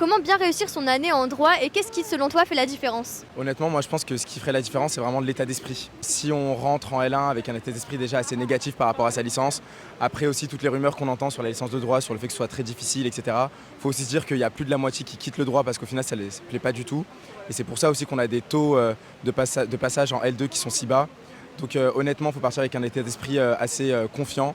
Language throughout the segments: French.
Comment bien réussir son année en droit et qu'est-ce qui, selon toi, fait la différence? Honnêtement, moi je pense que ce qui ferait la différence, c'est vraiment l'état d'esprit. Si on rentre en L1 avec un état d'esprit déjà assez négatif par rapport à sa licence, après aussi toutes les rumeurs qu'on entend sur la licence de droit, sur le fait que ce soit très difficile, etc., il faut aussi se dire qu'il y a plus de la moitié qui quittent le droit parce qu'au final ça ne les plaît pas du tout. Et c'est pour ça aussi qu'on a des taux de passage en L2 qui sont si bas. Donc honnêtement, il faut partir avec un état d'esprit assez confiant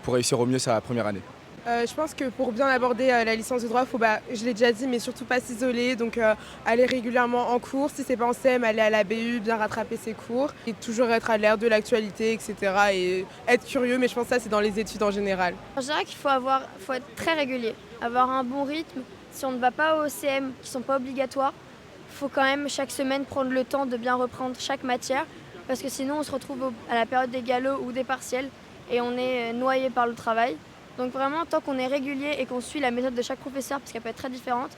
pour réussir au mieux sa première année. Je pense que pour bien aborder la licence de droit, faut, je l'ai déjà dit, mais surtout pas s'isoler. Donc aller régulièrement en cours. Si c'est pas en CM, aller à la BU, bien rattraper ses cours. Et toujours être à l'ère de l'actualité, etc. Et être curieux, mais je pense que ça, c'est dans les études en général. Je dirais qu'il faut être très régulier, avoir un bon rythme. Si on ne va pas au CM, qui ne sont pas obligatoires, il faut quand même chaque semaine prendre le temps de bien reprendre chaque matière. Parce que sinon, on se retrouve à la période des galops ou des partiels et on est noyé par le travail. Donc vraiment, tant qu'on est régulier et qu'on suit la méthode de chaque professeur, parce qu'elle peut être très différente,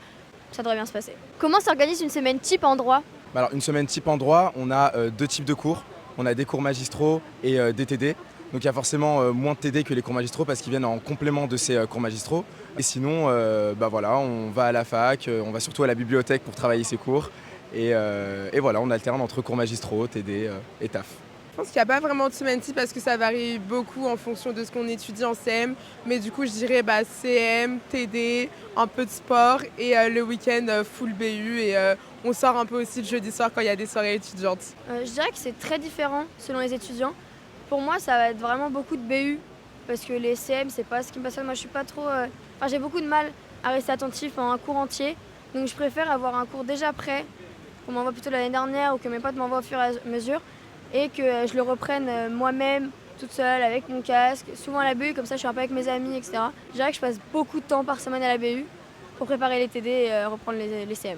ça devrait bien se passer. Comment s'organise une semaine type en droit? Alors, une semaine type en droit, on a deux types de cours. On a des cours magistraux et des TD. Donc il y a forcément moins de TD que les cours magistraux parce qu'ils viennent en complément de ces cours magistraux. Et sinon, voilà, on va à la fac, on va surtout à la bibliothèque pour travailler ses cours. Et voilà, on alterne entre cours magistraux, TD et taf. Je pense qu'il n'y a pas vraiment de semaine type parce que ça varie beaucoup en fonction de ce qu'on étudie en CM. Mais du coup, je dirais CM, TD, un peu de sport et le week-end full BU. Et on sort un peu aussi le jeudi soir quand il y a des soirées étudiantes. Je dirais que c'est très différent selon les étudiants. Pour moi, ça va être vraiment beaucoup de BU parce que les CM, c'est pas ce qui me passionne. Moi, je suis pas trop. J'ai beaucoup de mal à rester attentif en un cours entier. Donc, je préfère avoir un cours déjà prêt, qu'on m'envoie plutôt l'année dernière ou que mes potes m'envoient au fur et à mesure. Et que je le reprenne moi-même, toute seule, avec mon casque, souvent à la BU, comme ça je suis un peu avec mes amis, etc. Je dirais que je passe beaucoup de temps par semaine à la BU pour préparer les TD et reprendre les CM.